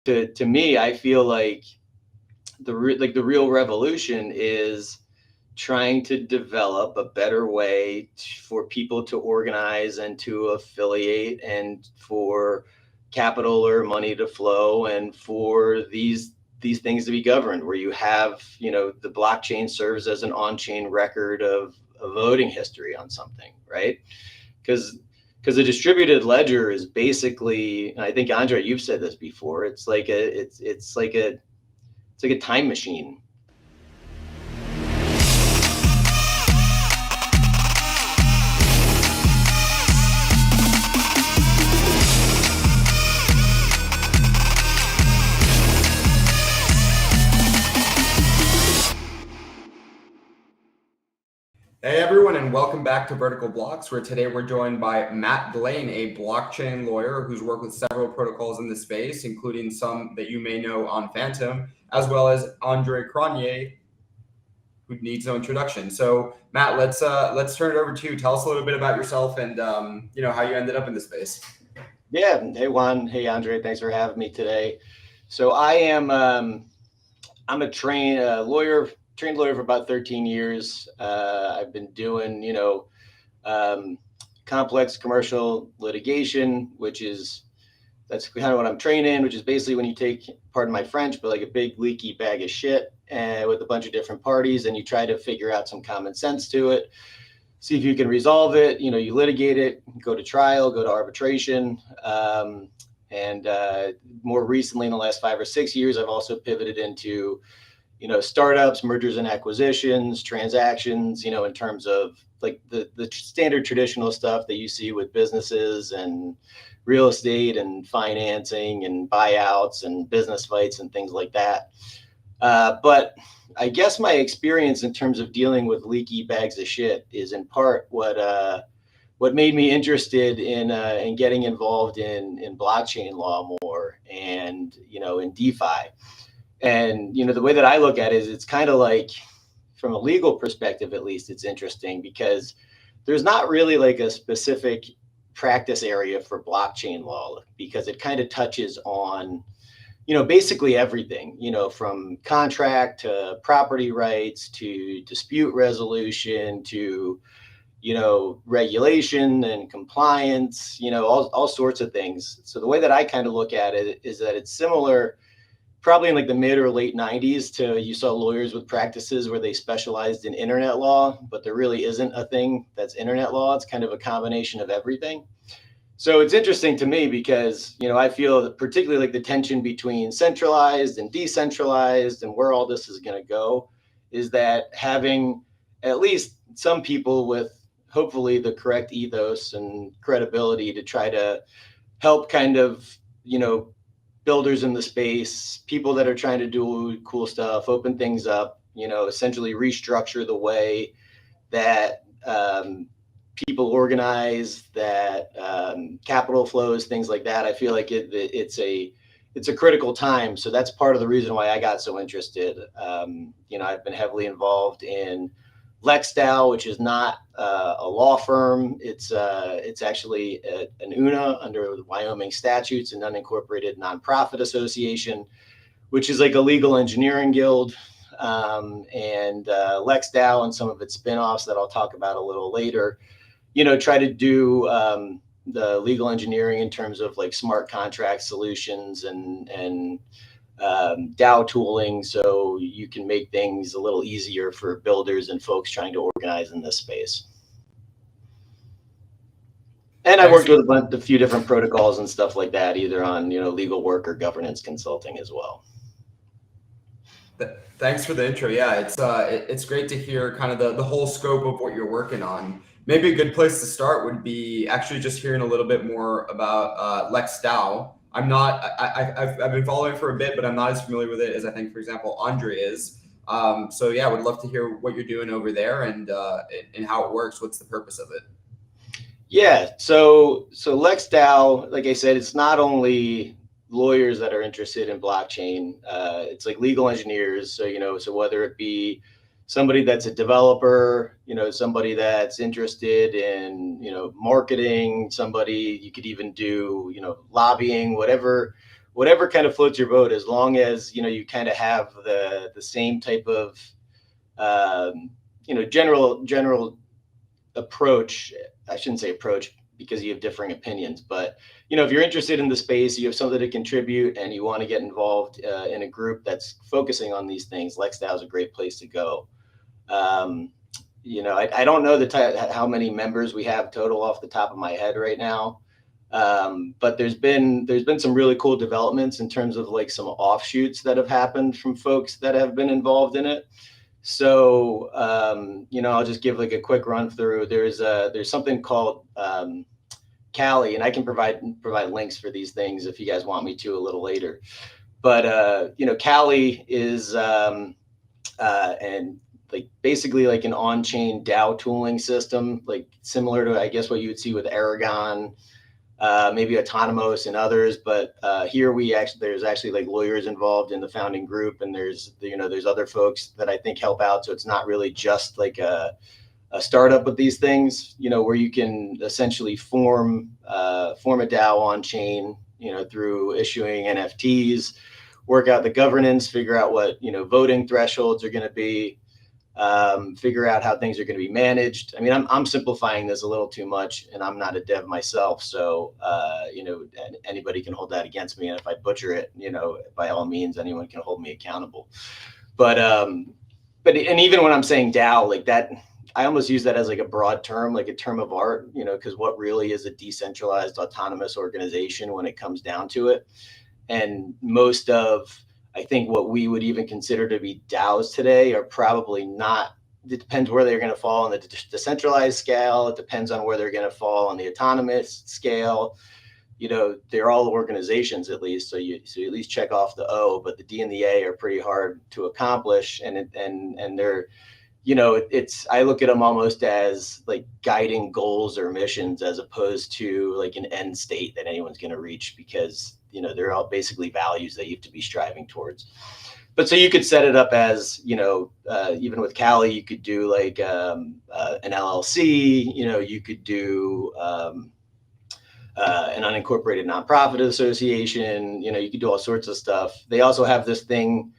to me, I feel like the real revolution is trying to develop a better way for people to organize and to affiliate, and for capital or money to flow, and for these things to be governed, where you have, the blockchain serves as an on-chain record of voting history on something, right? Because a distributed ledger is basically, and I think Andre, you've said this before, it's like a time machine. Hey everyone, and welcome back to Vertical Blocks, where today we're joined by Matt Blaine, a blockchain lawyer who's worked with several protocols in the space, including some that you may know on Phantom, as well as Andre Cronje, who needs no introduction. So Matt, let's turn it over to you. Tell us a little bit about yourself and how you ended up in the space. Yeah. Hey Juan. Hey Andre. Thanks for having me today. So I'm a trained lawyer for about 13 years. I've been doing um, complex commercial litigation, that's kind of what I'm trained in, which is basically when you take, pardon my French, but like a big leaky bag of shit with a bunch of different parties, and you try to figure out some common sense to it, see if you can resolve it. You litigate it, go to trial, go to arbitration. And more recently, in the last 5 or 6 years, I've also pivoted into, startups, mergers and acquisitions, transactions, in terms of like the standard traditional stuff that you see with businesses and real estate and financing and buyouts and business fights and things like that. But I guess my experience in terms of dealing with leaky bags of shit is in part what made me interested in getting involved in blockchain law more, and in DeFi. And the way that I look at it is, it's kind of like, from a legal perspective at least, it's interesting because there's not really like a specific practice area for blockchain law, because it kind of touches on basically everything, from contract to property rights to dispute resolution to regulation and compliance, all sorts of things. So the way that I kind of look at it is that it's similar, probably in like the mid or late 90s, to you saw lawyers with practices where they specialized in internet law, but there really isn't a thing that's internet law. It's kind of a combination of everything. So it's interesting to me because, I feel that particularly like the tension between centralized and decentralized and where all this is going to go is that having at least some people with hopefully the correct ethos and credibility to try to help kind of, builders in the space, people that are trying to do cool stuff, open things up, essentially restructure the way that people organize, that capital flows, things like that. I feel like it's a critical time. So that's part of the reason why I got so interested. I've been heavily involved in DAO, which is not a law firm. It's actually an UNA under the Wyoming statutes, an unincorporated nonprofit association, which is like a legal engineering guild. And DAO and some of its spinoffs that I'll talk about a little later, try to do the legal engineering in terms of like smart contract solutions and DAO tooling, so you can make things a little easier for builders and folks trying to organize in this space. And I worked with a few different protocols and stuff like that, either on legal work or governance consulting as well. Thanks for the intro. Yeah, it's great to hear kind of the whole scope of what you're working on. Maybe a good place to start would be actually just hearing a little bit more about DAO. I've been following for a bit, but I'm not as familiar with it as I think, for example, Andre is. So yeah, I would love to hear what you're doing over there and how it works. What's the purpose of it? Yeah, so DAO, like I said, it's not only lawyers that are interested in blockchain. It's like legal engineers. So whether it be somebody that's a developer, somebody that's interested in, marketing, somebody, you could even do, lobbying, whatever whatever kind of floats your boat, as long as, you kind of have the same type of, general approach. I shouldn't say approach, because you have differing opinions, but if you're interested in the space, you have something to contribute, and you want to get involved in a group that's focusing on these things, LexDAO is a great place to go. I don't know how many members we have total off the top of my head right now. But there's been some really cool developments in terms of like some offshoots that have happened from folks that have been involved in it. So, I'll just give like a quick run through. There's something called Cali, and I can provide links for these things if you guys want me to a little later. But Cali is and like basically like an on-chain DAO tooling system, like similar to, I guess, what you would see with Aragon, maybe Autonomous and others. But here there's actually like lawyers involved in the founding group, and there's other folks that I think help out. So it's not really just like a startup with these things, where you can essentially form a DAO on chain, through issuing NFTs, work out the governance, figure out what voting thresholds are going to be, figure out how things are going to be managed. I mean, I'm simplifying this a little too much, and I'm not a dev myself, so anybody can hold that against me, and if I butcher it, by all means, anyone can hold me accountable. But even when I'm saying DAO, like that, I almost use that as like a broad term, like a term of art, because what really is a decentralized autonomous organization when it comes down to it? And most of, I think, what we would even consider to be DAOs today are probably not. It depends where they're going to fall on the decentralized scale. It depends on where they're going to fall on the autonomous scale. They're all organizations, at least. So you at least check off the O, but the D and the A are pretty hard to accomplish. And they're, I look at them almost as like guiding goals or missions, as opposed to like an end state that anyone's going to reach, because they're all basically values that you have to be striving towards. But so you could set it up as, even with Cali, you could do like an LLC, you could do an unincorporated nonprofit association, you could do all sorts of stuff. They also have this thing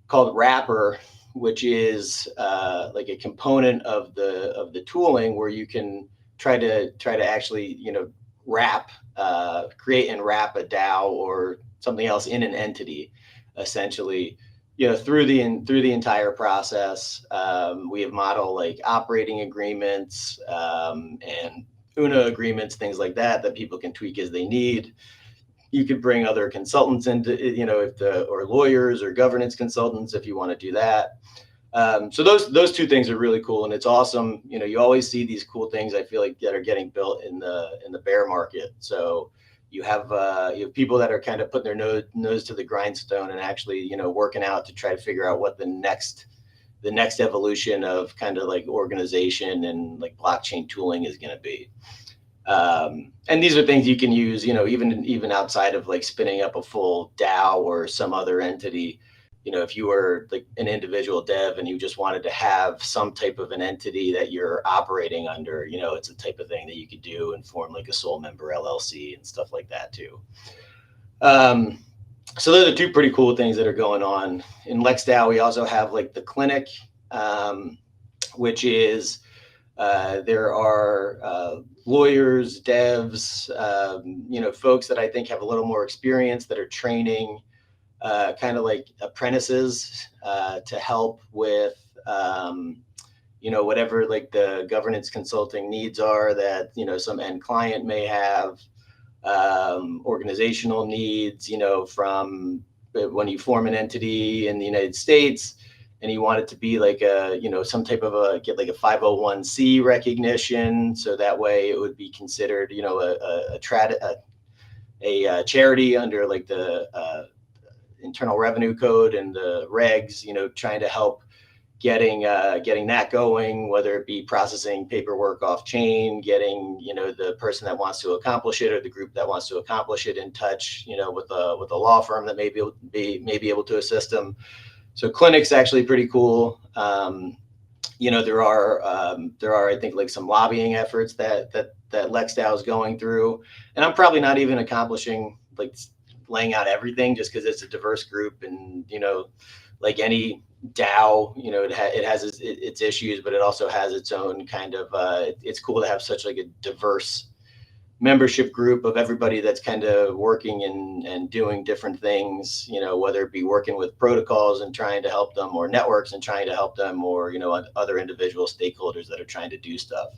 called Wrapper, which is like a component of the tooling, where you can try to actually, create and wrap a DAO or something else in an entity, essentially, through the entire process. We have model like operating agreements and UNA agreements, things like that people can tweak as they need. You could bring other consultants into, or lawyers or governance consultants if you want to do that. So those two things are really cool, and it's awesome. You always see these cool things, I feel like, that are getting built in the bear market. So you have people that are kind of putting their nose to the grindstone and actually working out to try to figure out what the next evolution of kind of like organization and like blockchain tooling is going to be. And these are things you can use, even outside of like spinning up a full DAO or some other entity. If you were like an individual dev and you just wanted to have some type of an entity that you're operating under, it's a type of thing that you could do and form like a sole member LLC and stuff like that too. So those are two pretty cool things that are going on. In LexDAO, we also have like the clinic, which is there are lawyers, devs, folks that I think have a little more experience that are training kind of like apprentices to help with, whatever like the governance consulting needs are that, some end client may have, organizational needs, from when you form an entity in the United States and you want it to be like some type of get like a 501c recognition. So that way it would be considered, a charity under like the Internal Revenue Code and the regs, trying to help getting that going, whether it be processing paperwork off chain, getting, the person that wants to accomplish it or the group that wants to accomplish it in touch, with a law firm that may be able to assist them. So clinic's actually pretty cool. There are I think like some lobbying efforts that LexDAO is going through, and I'm probably not even accomplishing like laying out everything just because it's a diverse group, and like any DAO, it has its issues, but it also has its own kind of. It's cool to have such like a diverse membership group of everybody that's kind of working and doing different things, whether it be working with protocols and trying to help them, or networks and trying to help them, or other individual stakeholders that are trying to do stuff.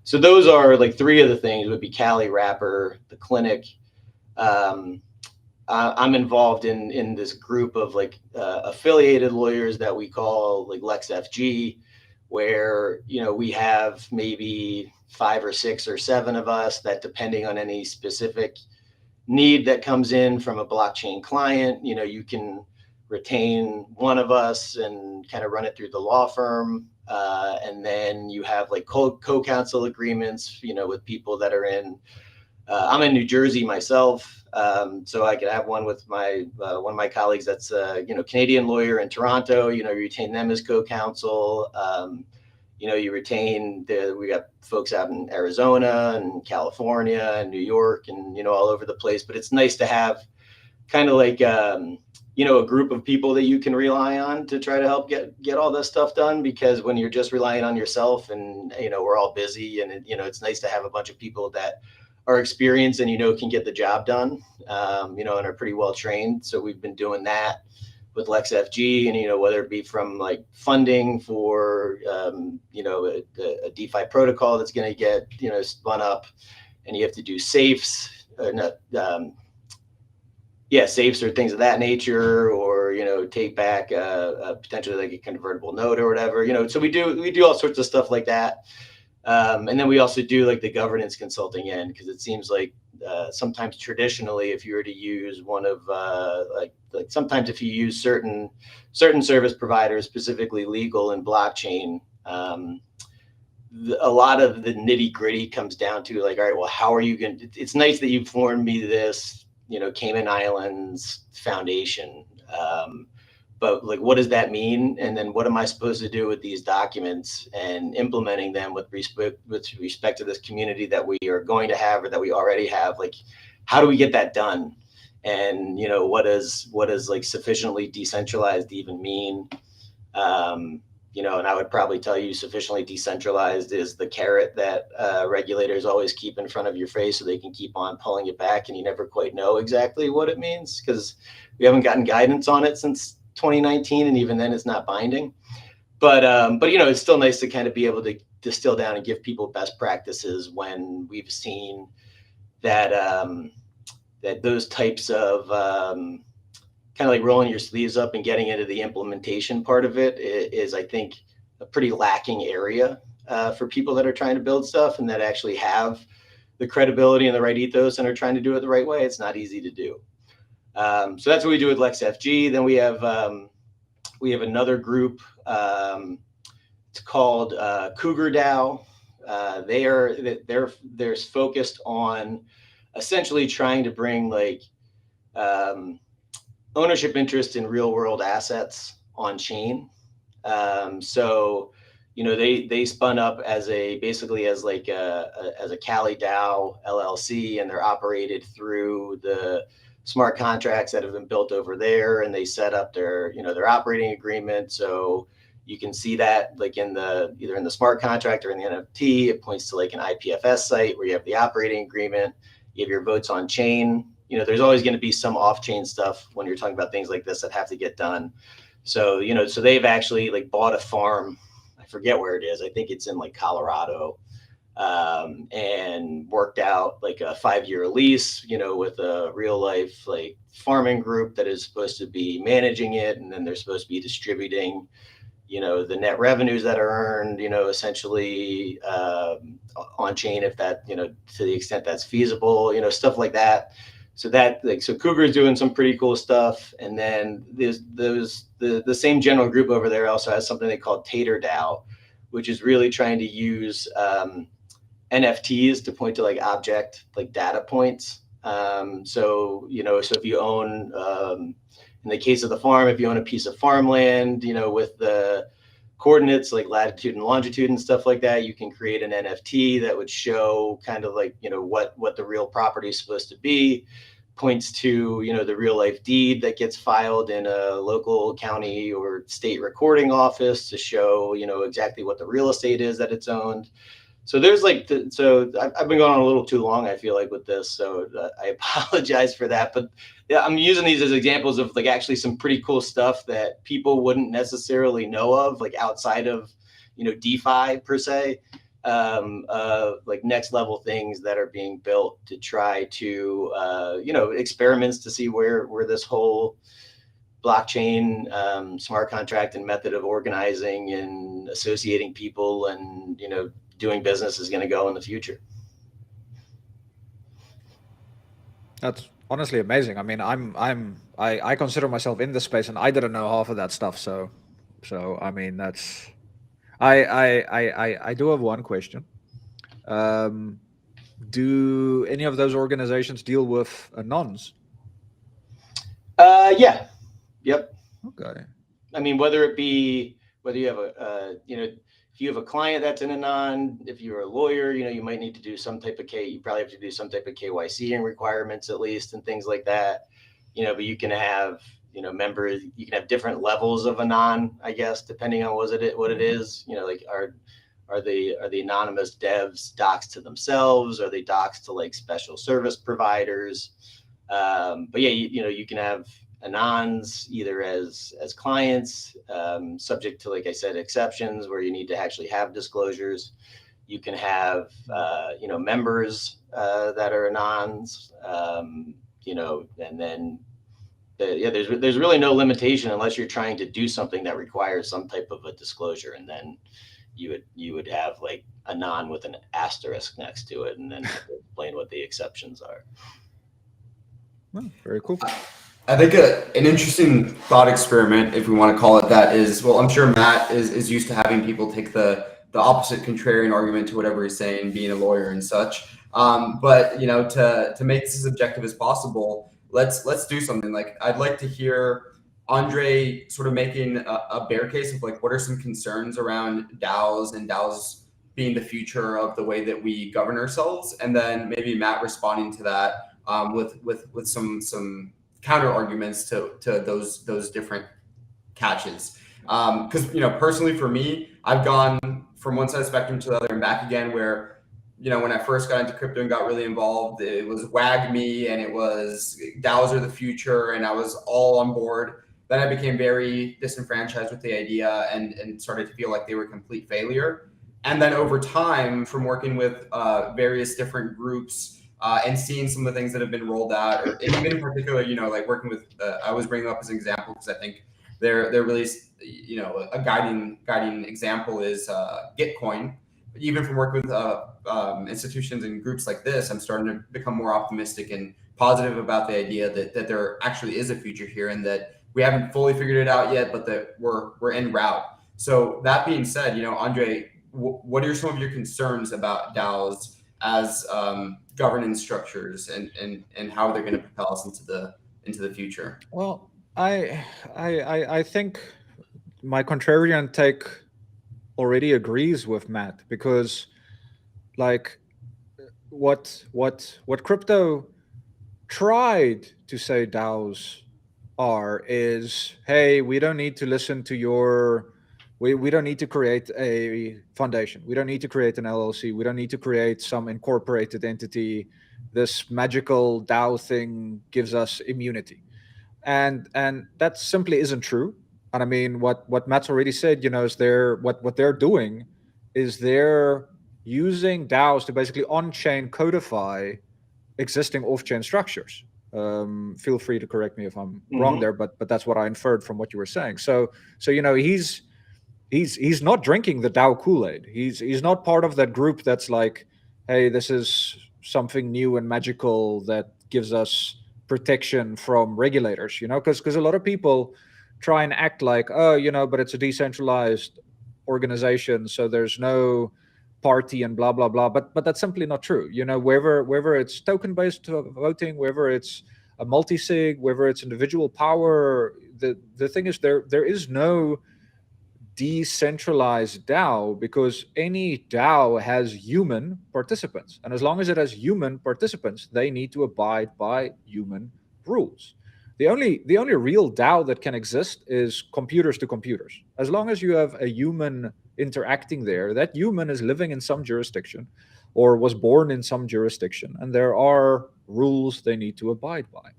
So those are like three of the things. Would be Cali, Wrapper, the clinic. I'm involved in this group of like affiliated lawyers that we call like LexFG, where we have maybe 5 or 6 or 7 of us that, depending on any specific need that comes in from a blockchain client, you can retain one of us and kind of run it through the law firm, and then you have like co-counsel agreements with people that are in. I'm in New Jersey myself, so I could have one with one of my colleagues that's Canadian lawyer in Toronto. You retain them as co-counsel. You retain we got folks out in Arizona and California and New York and all over the place. But it's nice to have kind of like a group of people that you can rely on to try to help get all this stuff done. Because when you're just relying on yourself, and we're all busy, and it's nice to have a bunch of people that are experienced and can get the job done, and are pretty well trained. So we've been doing that with LexFG, and whether it be from like funding for a DeFi protocol that's going to get spun up, and you have to do safes, safes or things of that nature, or take back potentially like a convertible note or whatever. So we do all sorts of stuff like that. And then we also do like the governance consulting end, because it seems like sometimes traditionally, if you were to use one of like sometimes if you use certain service providers, specifically legal and blockchain, a lot of the nitty gritty comes down to like, all right, well, how are you going to, it's nice that you formed me this, Cayman Islands Foundation. But like, what does that mean? And then what am I supposed to do with these documents and implementing them with respect to this community that we are going to have, or that we already have? Like, how do we get that done? And what does like sufficiently decentralized even mean? And I would probably tell you sufficiently decentralized is the carrot that regulators always keep in front of your face, so they can keep on pulling it back, and you never quite know exactly what it means, because we haven't gotten guidance on it since 2019, and even then it's not binding. But it's still nice to kind of be able to distill down and give people best practices when we've seen that that those types of kind of like rolling your sleeves up and getting into the implementation part of it is, I think, a pretty lacking area for people that are trying to build stuff and that actually have the credibility and the right ethos and are trying to do it the right way. It's not easy to do. So that's what we do with LexFG. Then we have another group. It's called Cougar DAO. They're focused on essentially trying to bring like ownership interest in real world assets on chain. So they spun up as a Cali DAO LLC, and they're operated through the smart contracts that have been built over there, and they set up their operating agreement. So you can see that like either in the smart contract or in the NFT, it points to like an IPFS site where you have the operating agreement, you have your votes on chain. There's always going to be some off-chain stuff when you're talking about things like this that have to get done. So, so they've actually like bought a farm. I forget where it is. I think it's in like Colorado, and worked out like a 5-year lease, with a real life like farming group that is supposed to be managing it. And then they're supposed to be distributing, the net revenues that are earned, essentially on chain, if that, to the extent that's feasible, stuff like that. So Cougar is doing some pretty cool stuff. And then the same general group over there also has something they call Tater DAO, which is really trying to use NFTs to point to like object, like data points. So if you own, in the case of the farm, if you own a piece of farmland, with the coordinates like latitude and longitude and stuff like that, you can create an NFT that would show kind of like, what the real property is supposed to be, points to, the real life deed that gets filed in a local county or state recording office to show, exactly what the real estate is that it's owned. So there's so I've been going on a little too long, I feel like, with this. So I apologize for that. But yeah, I'm using these as examples of like actually some pretty cool stuff that people wouldn't necessarily know of, like outside of, DeFi per se, like next level things that are being built to try to, experiments to see where this whole blockchain, smart contract and method of organizing and associating people and, doing business is going to go in the future. That's honestly amazing. I mean, I consider myself in this space, and I didn't know half of that stuff. So I mean, that's I do have one question. Do any of those organizations deal with anons? Yeah. Yep. Okay. I mean, whether you have if you have a client that's in a non, if you're a lawyer, you might need to do some type of you probably have to do some type of KYC and requirements at least and things like that. But you can have, members, you can have different levels of anon, I guess, depending on what it is. Like are the anonymous devs doxed to themselves? Are they doxed to like special service providers? But yeah, you can have anons either as clients, subject to, like I said, exceptions where you need to actually have disclosures. You can have members that are anons, and then there's really no limitation unless you're trying to do something that requires some type of a disclosure, and then you would have like anon with an asterisk next to it, and then explain what the exceptions are. Oh, very cool. I think an interesting thought experiment, if we want to call it that, is, well, I'm sure Matt is used to having people take the opposite contrarian argument to whatever he's saying, being a lawyer and such. But to make this as objective as possible, let's do something. Like, I'd like to hear Andre sort of making a bear case of like what are some concerns around DAOs and DAOs being the future of the way that we govern ourselves, and then maybe Matt responding to that with some counter arguments to those different catches. Because personally for me, I've gone from one side of the spectrum to the other and back again, where when I first got into crypto and got really involved, it was wag me and it was DAOs are the future and I was all on board. Then I became very disenfranchised with the idea and started to feel like they were a complete failure. And then over time, from working with various different groups, and seeing some of the things that have been rolled out, or even in particular, like working with, I was bringing up as an example because I think they're really, a guiding example is Gitcoin. Even from working with institutions and groups like this, I'm starting to become more optimistic and positive about the idea that there actually is a future here, and that we haven't fully figured it out yet, but that we're en route. So that being said, Andre, what are some of your concerns about DAOs as governance structures and how they're going to propel us into the future? Well, I think my contrarian take already agrees with Matt, because like what crypto tried to say DAOs are is, hey, we don't need to listen to your we don't need to create a foundation. We don't need to create an LLC. We don't need to create some incorporated entity. This magical DAO thing gives us immunity. And that simply isn't true. And I mean, what Matt's already said, is what they're doing is they're using DAOs to basically on-chain codify existing off-chain structures. Feel free to correct me if I'm wrong there, but that's what I inferred from what you were saying. So he's not drinking the DAO Kool-Aid. He's not part of that group that's like, hey, this is something new and magical that gives us protection from regulators, because a lot of people try and act like, oh, but it's a decentralized organization, so there's no party and blah blah blah. But that's simply not true. Whether it's token-based voting, whether it's a multi-sig, whether it's individual power, the thing is there is no decentralized DAO because any DAO has human participants. And as long as it has human participants, they need to abide by human rules. The only real DAO that can exist is computers to computers. As long as you have a human interacting there, that human is living in some jurisdiction or was born in some jurisdiction, and there are rules they need to abide by.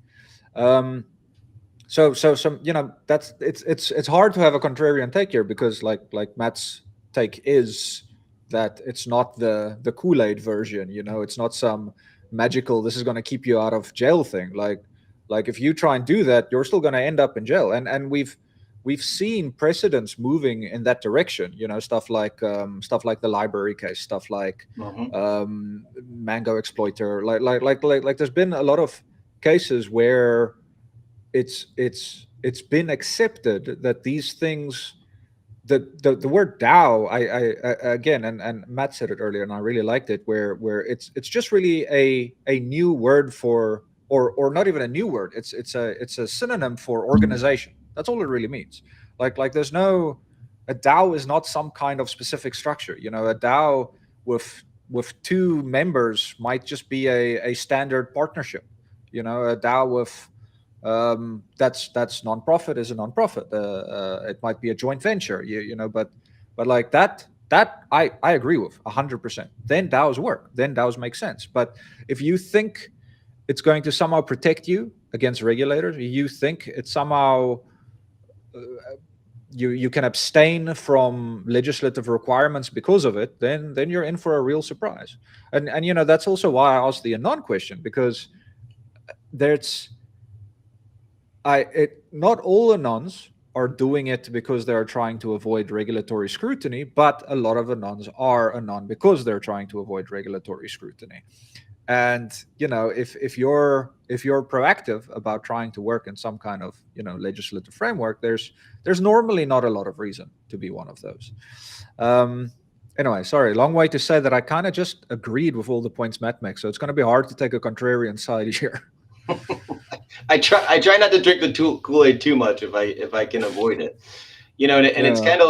So some, that's it's hard to have a contrarian take here because like Matt's take is that it's not the Kool-Aid version. It's not some magical this is going to keep you out of jail thing. Like if you try and do that, you're still going to end up in jail. And we've seen precedents moving in that direction. Stuff like the library case, stuff like Mango Exploiter. Like there's been a lot of cases where it's been accepted that these things, the word DAO, I again, and Matt said it earlier, and I really liked it, where it's just really a new word for, or not even a new word. It's a synonym for organization. That's all it really means. Like there's no, a DAO is not some kind of specific structure. A DAO with two members might just be a standard partnership. A DAO with that's nonprofit is a nonprofit. It might be a joint venture, but like that I agree with 100%. Then DAOs work. Then DAOs make sense. But if you think it's going to somehow protect you against regulators, you think it's somehow you can abstain from legislative requirements because of it, then you're in for a real surprise. And that's also why I asked the Anon question, because not all Anons are doing it because they're trying to avoid regulatory scrutiny, but a lot of Anons are Anon because they're trying to avoid regulatory scrutiny. And if you're proactive about trying to work in some kind of legislative framework, there's normally not a lot of reason to be one of those. Anyway, sorry, long way to say that I kind of just agreed with all the points Matt makes, so it's going to be hard to take a contrarian side here. I try not to drink the Kool-Aid too much if I can avoid it, and it's kind of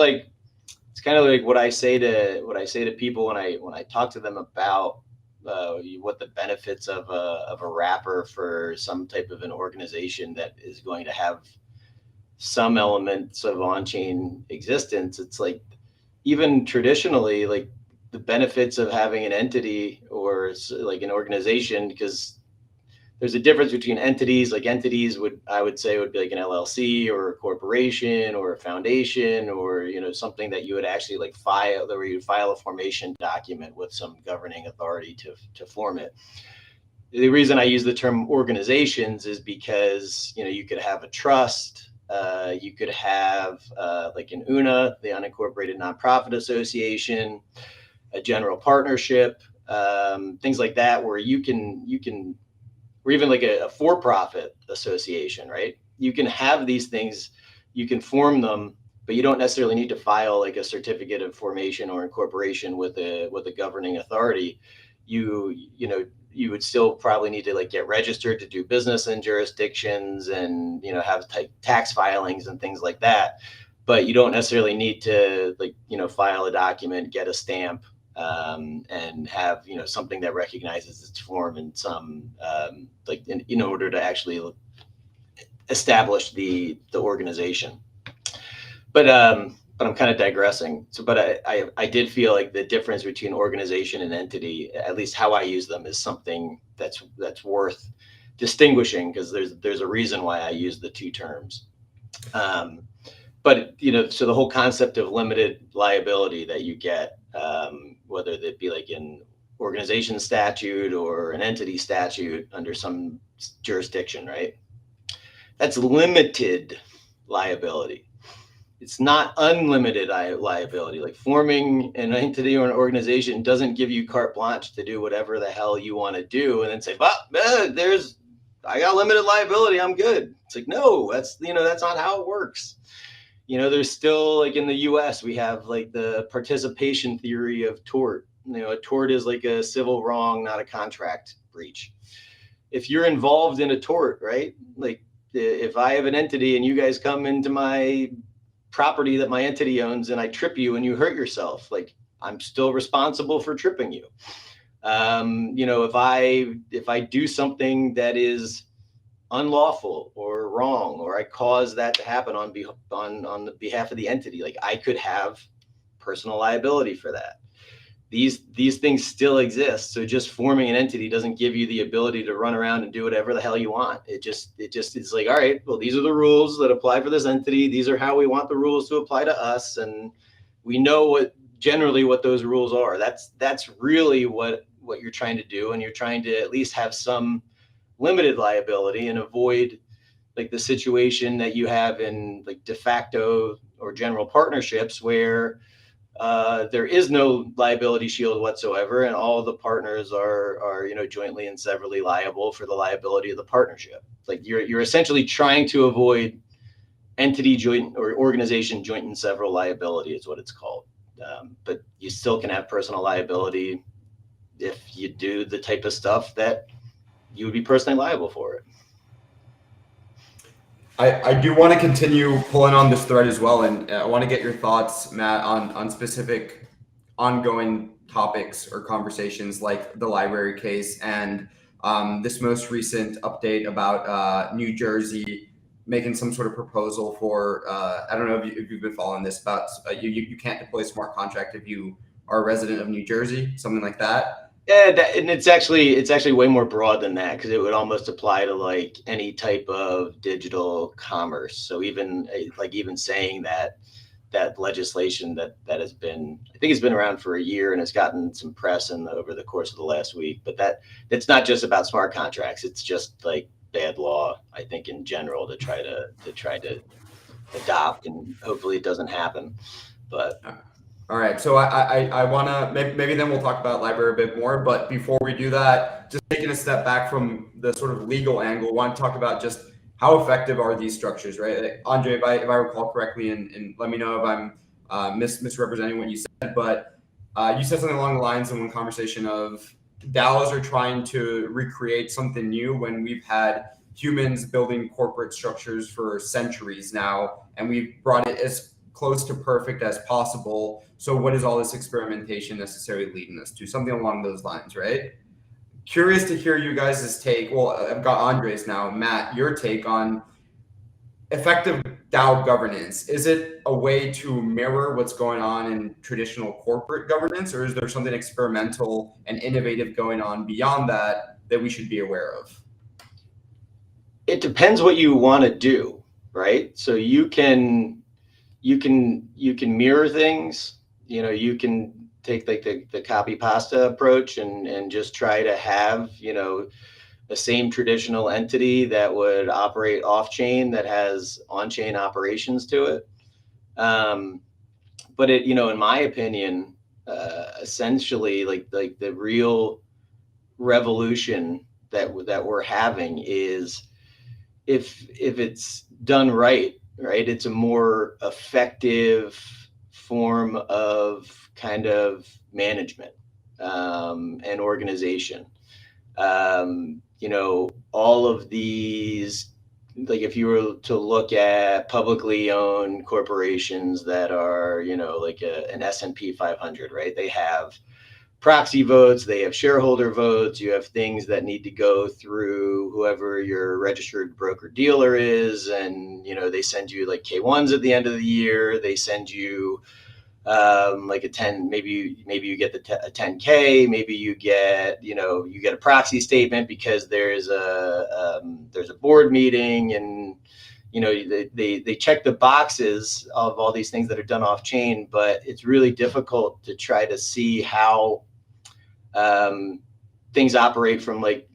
like what I say to people when I talk to them about what the benefits of a wrapper for some type of an organization that is going to have some elements of on-chain existence. It's like, even traditionally, like the benefits of having an entity or like an organization, because there's a difference between entities. Like entities I would say would be like an LLC or a corporation or a foundation, or something that you would actually like file, where you file a formation document with some governing authority to form it. The reason I use the term organizations is because you could have a trust, you could have like an UNA, the Unincorporated Nonprofit Association, a general partnership, things like that, where you can or even like a for-profit association, right? You can have these things, you can form them, but you don't necessarily need to file like a certificate of formation or incorporation with a governing authority. You would still probably need to like get registered to do business in jurisdictions and have tax filings and things like that. But you don't necessarily need to file a document, get a stamp, and have something that recognizes its form in some in order to actually establish the organization. But I'm kind of digressing. But I did feel like the difference between organization and entity, at least how I use them, is something that's worth distinguishing, because there's a reason why I use the two terms. But so the whole concept of limited liability that you get, whether that be like in organization statute or an entity statute under some jurisdiction, right? That's limited liability. It's not unlimited liability. Like forming an entity or an organization doesn't give you carte blanche to do whatever the hell you want to do and then say, well, I got limited liability, I'm good. It's like, no, that's not how it works. There's still, like in the US, we have like the participation theory of tort. A tort is like a civil wrong, not a contract breach. If you're involved in a tort, right? Like if I have an entity and you guys come into my property that my entity owns and I trip you and you hurt yourself, like I'm still responsible for tripping you. You know, if I do something that is unlawful or wrong, or I cause that to happen on the behalf of the entity, like I could have personal liability for that. These things still exist. So just forming an entity doesn't give you the ability to run around and do whatever the hell you want. It just is like, all right, well, these are the rules that apply for this entity. These are how we want the rules to apply to us, and we know generally what those rules are. That's really what you're trying to do, and you're trying to at least have some limited liability and avoid like the situation that you have in like de facto or general partnerships where there is no liability shield whatsoever, and all the partners are you know, jointly and severally liable for the liability of the partnership. Like you're essentially trying to avoid entity joint or organization joint and several liability is what it's called. But you still can have personal liability if you do the type of stuff that you would be personally liable for it. I do want to continue pulling on this thread as well, and I want to get your thoughts, Matt, on specific ongoing topics or conversations like the library case and this most recent update about New Jersey making some sort of proposal for I don't know if you've been following this, about you can't deploy a smart contract if you are a resident of New Jersey, something like that. Yeah, and it's actually way more broad than that, because it would almost apply to like any type of digital commerce. So even saying that legislation that has been, I think it's been around for a year and it's gotten some press over the course of the last week, but it's not just about smart contracts. It's just like bad law, I think, in general, to try to adopt, and hopefully it doesn't happen. But all right, so I want to maybe then we'll talk about library a bit more, but before we do that, just taking a step back from the sort of legal angle, I want to talk about just how effective are these structures, right? Andre, if I recall correctly, and let me know if I'm misrepresenting what you said, but you said something along the lines in one conversation of DAOs are trying to recreate something new when we've had humans building corporate structures for centuries now, and we've brought it as close to perfect as possible. So what is all this experimentation necessarily leading us to? Something along those lines, right? Curious to hear you guys' take. Well, I've got Andres now. Matt, your take on effective DAO governance. Is it a way to mirror what's going on in traditional corporate governance, or is there something experimental and innovative going on beyond that we should be aware of? It depends what you want to do, right? So you can mirror things. You know, you can take like the copy pasta approach and just try to have, you know, the same traditional entity that would operate off chain that has on chain operations to it. But it, you know, in my opinion, essentially like the real revolution that we're having is if it's done right, it's a more effective form of kind of management and organization. You know, all of these, like if you were to look at publicly owned corporations that are, you know, like an S&P 500, right? They have proxy votes, they have shareholder votes, you have things that need to go through whoever your registered broker dealer is, and you know, they send you like K1s at the end of the year, they send you like a 10, maybe you get a 10K, maybe you get, you know, you get a proxy statement because there's a board meeting, and you know, they check the boxes of all these things that are done off chain, but it's really difficult to try to see how things operate from, like,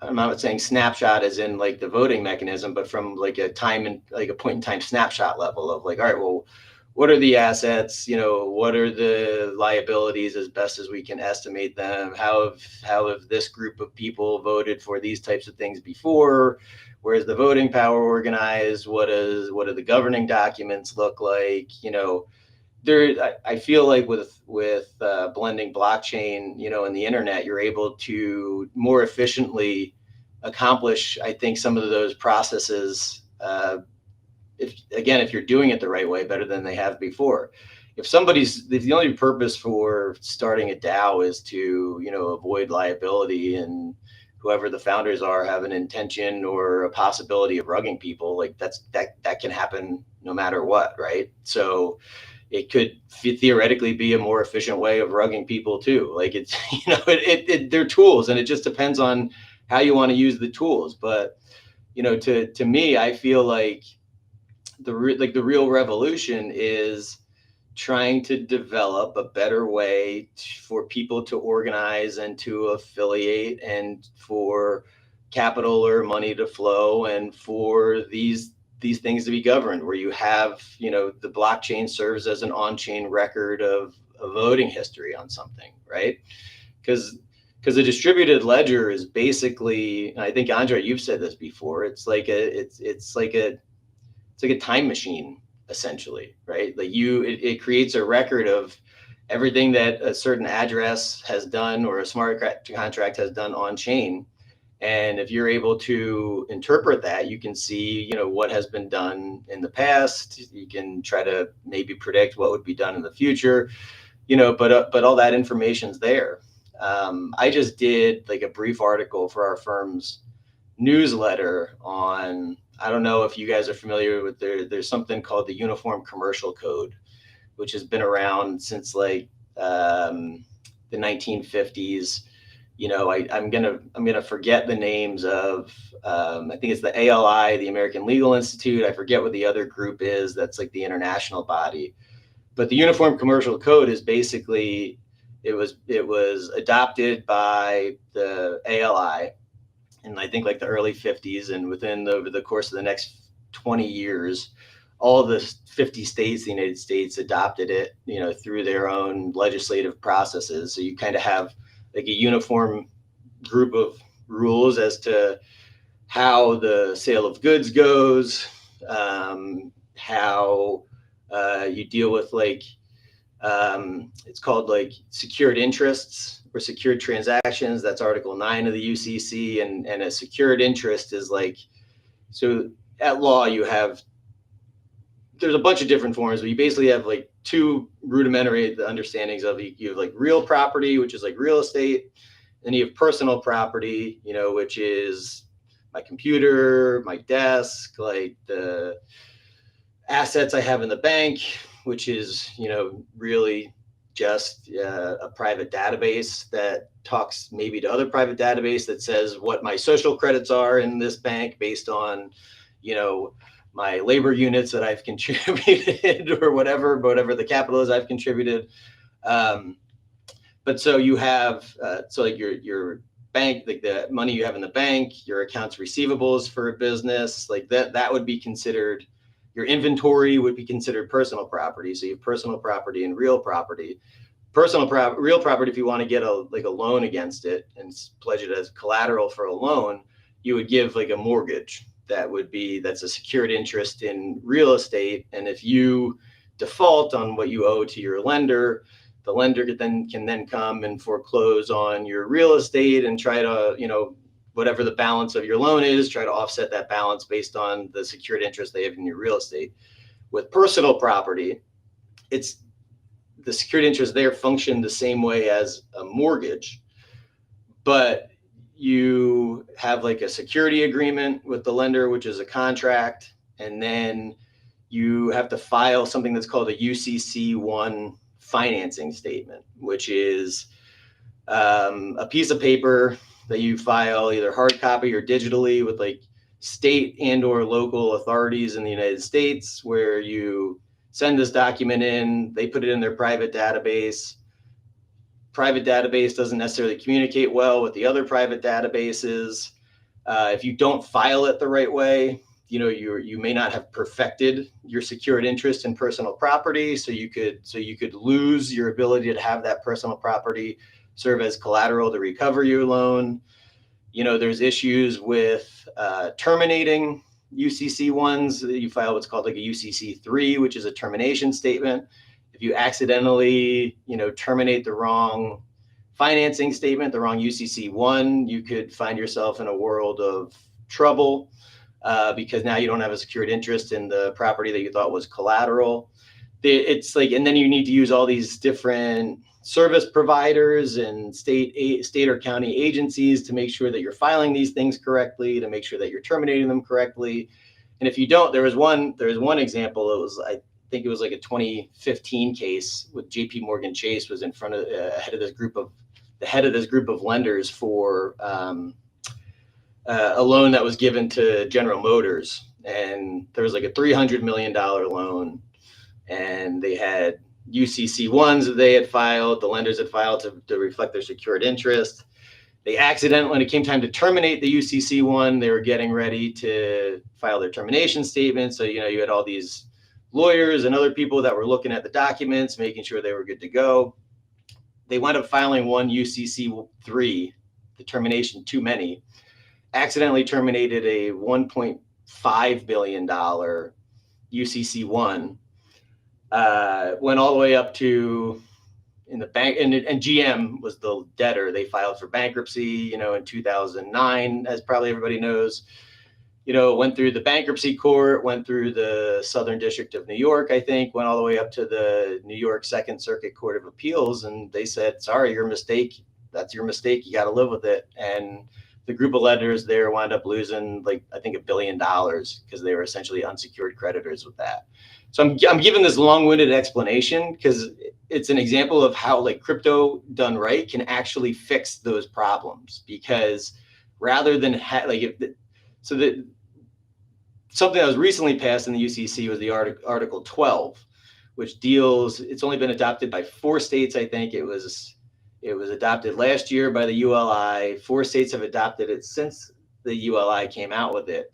I'm not saying snapshot as in like the voting mechanism, but from like a time and like a point in time snapshot level of like, all right, well, what are the assets? You know, what are the liabilities as best as we can estimate them? How have this group of people voted for these types of things before? Where's the voting power organized? What do the governing documents look like? You know, I feel like with blending blockchain, you know, and the internet, you're able to more efficiently accomplish, I think, some of those processes if you're doing it the right way, better than they have before. If the only purpose for starting a DAO is to, avoid liability, and whoever the founders are have an intention or a possibility of rugging people, like that can happen no matter what, right? So it could theoretically be a more efficient way of rugging people too. Like it's, they're tools, and it just depends on how you want to use the tools. But, to me, I feel like the real revolution is trying to develop a better way for people to organize and to affiliate, and for capital or money to flow, and for these things to be governed, where you have, the blockchain serves as an on-chain record of voting history on something, right? Because a distributed ledger is basically, and I think, Andre, you've said this before, it's like a time machine, essentially, right? Like it creates a record of everything that a certain address has done or a smart contract has done on chain. And if you're able to interpret that, you can see, what has been done in the past. You can try to maybe predict what would be done in the future, but all that information's there. I just did like a brief article for our firm's newsletter on, I don't know if you guys are familiar with, there's something called the Uniform Commercial Code, which has been around since like the 1950s. I'm gonna forget the names of, I think it's the ALI, the American Legal Institute. I forget what the other group is. That's like the international body. But the Uniform Commercial Code is basically, it was adopted by the ALI in, I think, like the early 50s, and over the course of the next 20 years, all the 50 states in the United States adopted it, through their own legislative processes. So you kind of have like a uniform group of rules as to how the sale of goods goes, how you deal with it's called like secured interests or secured transactions. That's Article 9 of the UCC, and a secured interest is like, so at law there's a bunch of different forms, but you basically have like two rudimentary understandings of it. You have like real property, which is like real estate. Then you have personal property, which is my computer, my desk, like the assets I have in the bank, which is, really just a private database that talks maybe to other private database that says what my social credits are in this bank based on, my labor units that I've contributed or whatever the capital is I've contributed. But so you have, so like your bank, like the money you have in the bank, your accounts receivables for a business, like that would be considered, your inventory would be considered personal property. So you have personal property and real property. Real property, if you want to get a loan against it and pledge it as collateral for a loan, you would give like a mortgage. That's a secured interest in real estate. And if you default on what you owe to your lender, the lender can then come and foreclose on your real estate and try to, whatever the balance of your loan is, try to offset that balance based on the secured interest they have in your real estate. With personal property, it's the secured interest there function the same way as a mortgage, but you have like a security agreement with the lender, which is a contract, and then you have to file something that's called a UCC1 financing statement, which is a piece of paper that you file either hard copy or digitally with like state and or local authorities in the United States, where you send this document in, they put it in their private database. Private database doesn't necessarily communicate well with the other private databases. If you don't file it the right way, you may not have perfected your secured interest in personal property. So you could lose your ability to have that personal property serve as collateral to recover your loan. There's issues with terminating UCC ones. You file what's called like a UCC3, which is a termination statement. If you accidentally, terminate the wrong financing statement, the wrong UCC1, you could find yourself in a world of trouble. because now you don't have a secured interest in the property that you thought was collateral. It's like, and then you need to use all these different service providers and state or county agencies to make sure that you're filing these things correctly, to make sure that you're terminating them correctly. And if you don't, there was one example. It was, I think it was like a 2015 case with JP Morgan Chase was in front of the head of this group of lenders for a loan that was given to General Motors, and there was like a $300 million loan, and they had UCC ones that they had filed, the lenders had filed to reflect their secured interest. They accidentally, when it came time to terminate the UCC one, they were getting ready to file their termination statement. So, you know, you had all these lawyers and other people that were looking at the documents, making sure they were good to go. They wound up filing one UCC 3, the termination too many, accidentally terminated a $1.5 billion UCC 1, went all the way up to in the bank, and GM was the debtor. They filed for bankruptcy, you know, in 2009, as probably everybody knows. You know, it went through the bankruptcy court, went through the Southern District of New York, I think, went all the way up to the New York Second Circuit Court of Appeals, and they said, sorry, your mistake. That's your mistake. You got to live with it. And the group of lenders there wound up losing, like, I think $1 billion because they were essentially unsecured creditors with that. So I'm giving this long-winded explanation because it's an example of how, like, crypto done right can actually fix those problems, because rather than something that was recently passed in the UCC was the Article 12, which deals, it's only been adopted by 4 states. I think it was adopted last year by the ULI. 4 states have adopted it since the ULI came out with it.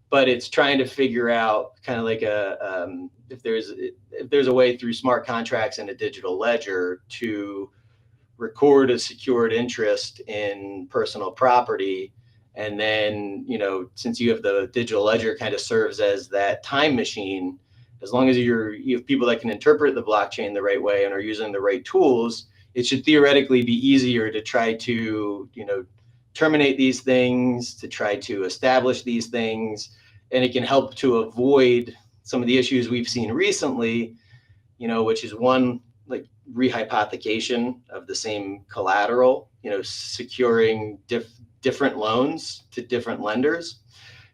But it's trying to figure out kind of like if there's a way through smart contracts and a digital ledger to record a secured interest in personal property. And then, you know, since you have the digital ledger kind of serves as that time machine, as long as you have people that can interpret the blockchain the right way and are using the right tools, it should theoretically be easier to try to, you know, terminate these things, to try to establish these things, and it can help to avoid some of the issues we've seen recently, you know, which is one, like rehypothecation of the same collateral, you know, securing different loans to different lenders.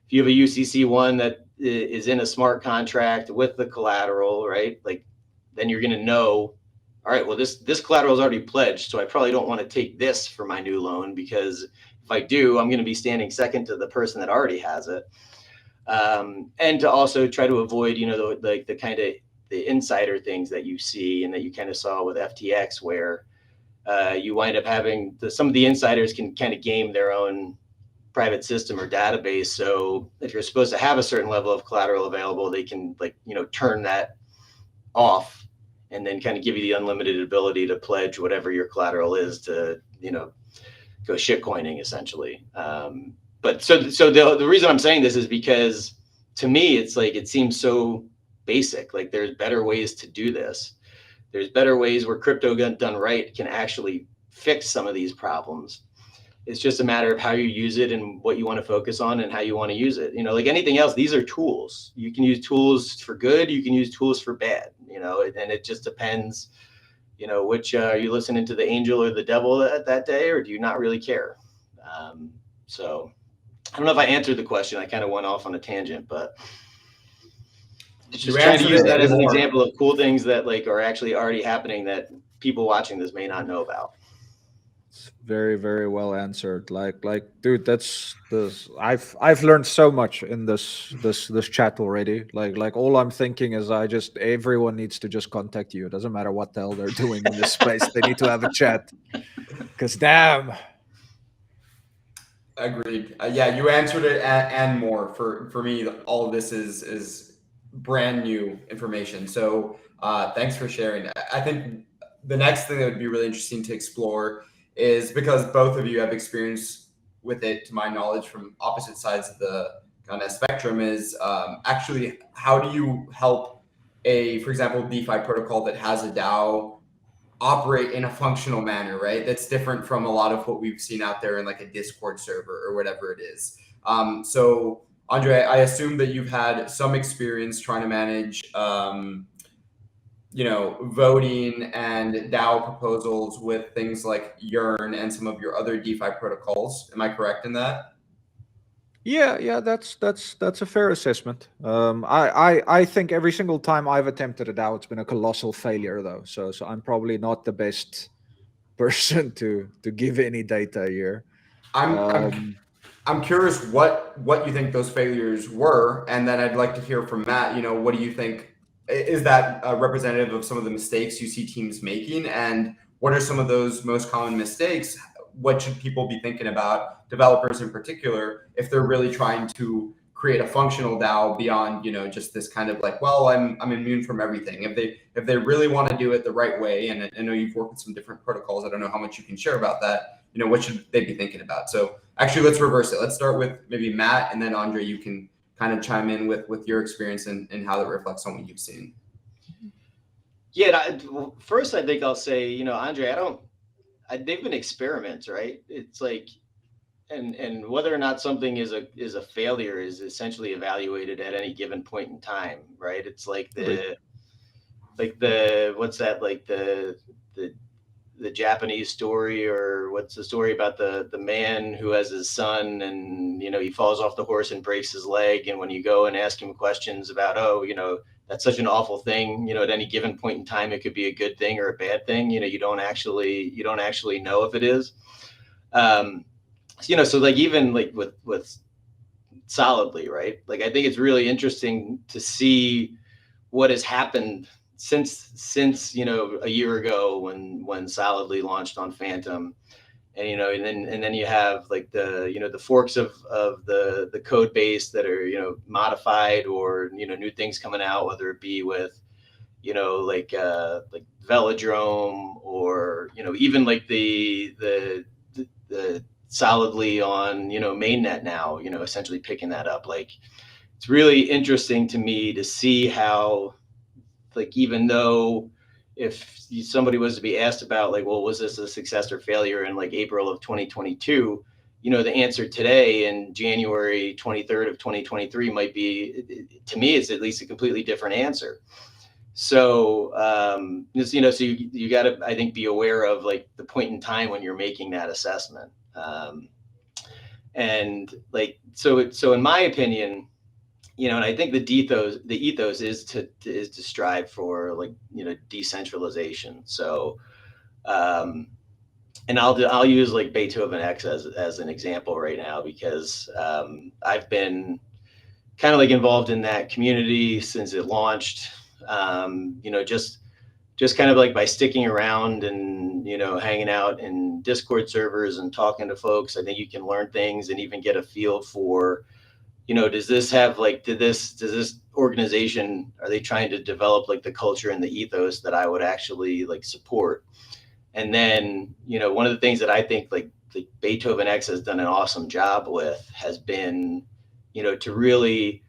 If you have a UCC one that is in a smart contract with the collateral, right, like, then you're going to know, all right, well, this collateral is already pledged, so I probably don't want to take this for my new loan, because if I do, I'm going to be standing second to the person that already has it. And to also try to avoid, you know, the kind of the insider things that you see and that you kind of saw with FTX, where you wind up having some of the insiders can kind of game their own private system or database. So if you're supposed to have a certain level of collateral available, they can, like, you know, turn that off and then kind of give you the unlimited ability to pledge whatever your collateral is to, you know, go shitcoining essentially. But so the reason I'm saying this is because to me, it's like, it seems so basic. Like, there's better ways to do this. There's better ways where crypto done right can actually fix some of these problems. It's just a matter of how you use it and what you want to focus on and how you want to use it. You know, like anything else, these are tools. You can use tools for good. You can use tools for bad, you know, and it just depends, you know, which are you listening to the angel or the devil that day, or do you not really care? So I don't know if I answered the question. I kind of went off on a tangent, but just trying to use that as an example of cool things that, like, are actually already happening that people watching this may not know about. It's very, very well answered. Like, dude, that's this. I've learned so much in this chat already. Like all I'm thinking is everyone needs to just contact you. It doesn't matter what the hell they're doing in this space. They need to have a chat. Because damn. Agreed. Yeah, you answered it and more. For me, all of this is brand new information. So thanks for sharing. I think the next thing that would be really interesting to explore is, because both of you have experience with it, to my knowledge, from opposite sides of the kind of spectrum, is actually how do you help for example, DeFi protocol that has a DAO operate in a functional manner, right? That's different from a lot of what we've seen out there in, like, a Discord server or whatever it is. So Andre, I assume that you've had some experience trying to manage, voting and DAO proposals with things like Yearn and some of your other DeFi protocols. Am I correct in that? Yeah, that's a fair assessment. I think every single time I've attempted it out, it's been a colossal failure though. So I'm probably not the best person to give any data here. I'm Um, I'm curious what you think those failures were, and then I'd like to hear from Matt. What do you think? Is that representative of some of the mistakes you see teams making, and what are some of those most common mistakes? What should people be thinking about, developers in particular, if they're really trying to create a functional DAO beyond just this kind of like, well, I'm immune from everything. If they really want to do it the right way, and I know you've worked with some different protocols, I don't know how much you can share about that. What should they be thinking about? So actually, let's reverse it. Let's start with maybe Matt, and then Andre, you can kind of chime in with your experience and how that reflects on what you've seen. Yeah, first I think I'll say, Andre, they've been experiments, right? It's like, and whether or not something is a failure is essentially evaluated at any given point in time, right? It's like what's that, like the Japanese story, or what's the story about the man who has his son, and he falls off the horse and breaks his leg, and when you go and ask him questions about, that's such an awful thing, at any given point in time it could be a good thing or a bad thing, you don't actually know if it is. So like, even like with Solidly, right, like I think it's really interesting to see what has happened since a year ago when Solidly launched on Phantom, and and then you have like the forks of the code base that are modified, or new things coming out, whether it be with like Velodrome, or even like the Solidly on mainnet now, essentially picking that up. Like, it's really interesting to me to see how, like, even though if somebody was to be asked about, like, well, was this a success or failure in like April of 2022, the answer today in January 23rd of 2023 might be, to me, it's at least a completely different answer. So so you got to, I think, be aware of like the point in time when you're making that assessment. And like, so in my opinion, and I think the ethos is to strive for, like, decentralization. So, and I'll use like Beethoven X as an example right now, because I've been kind of like involved in that community since it launched. Just kind of like by sticking around and hanging out in Discord servers and talking to folks, I think you can learn things and even get a feel for, does this have like, does this organization, are they trying to develop like the culture and the ethos that I would actually like support? And then, one of the things that I think like Beethoven X has done an awesome job with has been, to really,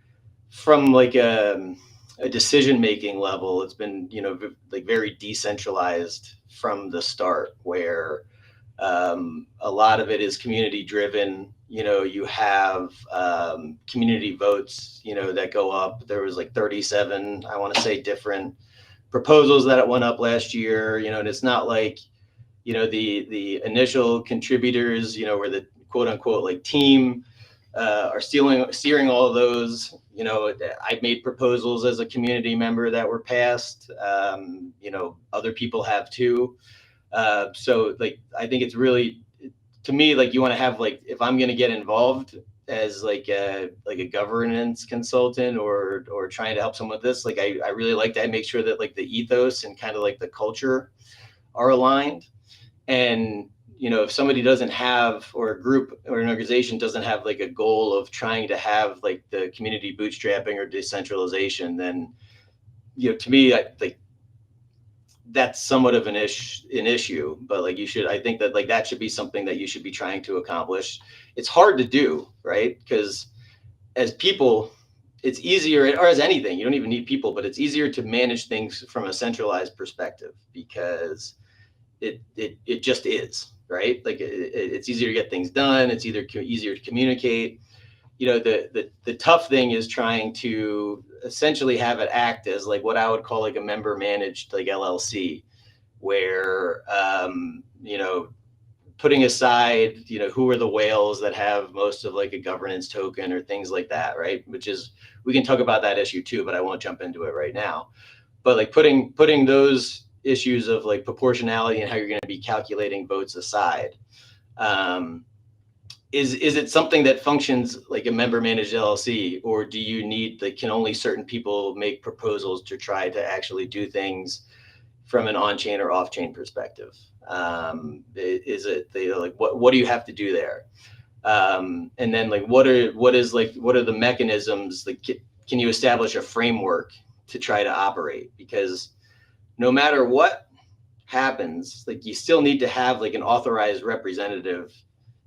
from like a decision making level, it's been, like very decentralized from the start, where a lot of it is community driven. You have community votes, that go up. There was like 37, I want to say, different proposals that it went up last year, and it's not like, the initial contributors, or the quote unquote like team, are steering all of those. I made proposals as a community member that were passed. Other people have too. So like, I think it's really, to me, like, you want to have, like, if I'm going to get involved as like a governance consultant, or trying to help someone with this, like, I really like to make sure that like the ethos and kind of like the culture are aligned. And if somebody doesn't have, or a group or an organization doesn't have like a goal of trying to have like the community bootstrapping or decentralization, then to me, I like, that's somewhat of an issue. But like, I think that like that should be something that you should be trying to accomplish. It's hard to do, right? Because as people, it's easier, or as anything, you don't even need people, but it's easier to manage things from a centralized perspective, because it just is, right? Like, it's easier to get things done. It's easier to communicate. the tough thing is trying to essentially have it act as like what I would call like a member managed like LLC, where putting aside who are the whales that have most of like a governance token or things like that, right? Which is, we can talk about that issue too, but I won't jump into it right now. But like putting those issues of like proportionality and how you're going to be calculating votes aside, is it something that functions like a member managed LLC, or do you need, like, can only certain people make proposals to try to actually do things from an on-chain or off-chain perspective? Is it like what do you have to do there? And then like what are the mechanisms, like can you establish a framework to try to operate? Because no matter what happens, like you still need to have like an authorized representative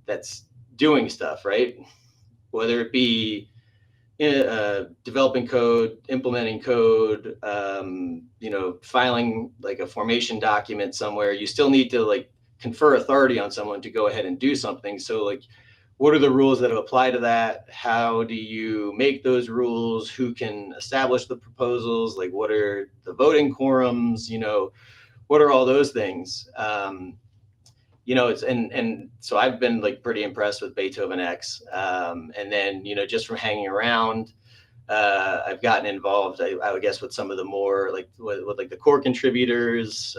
that's doing stuff, right? Whether it be developing code, implementing code, filing like a formation document somewhere, you still need to like confer authority on someone to go ahead and do something. So like, what are the rules that apply to that? How do you make those rules? Who can establish the proposals? Like, what are the voting quorums? What are all those things? It's and so I've been like pretty impressed with Beethoven X, and then just from hanging around, I've gotten involved, I would guess, with some of the more like with like the core contributors.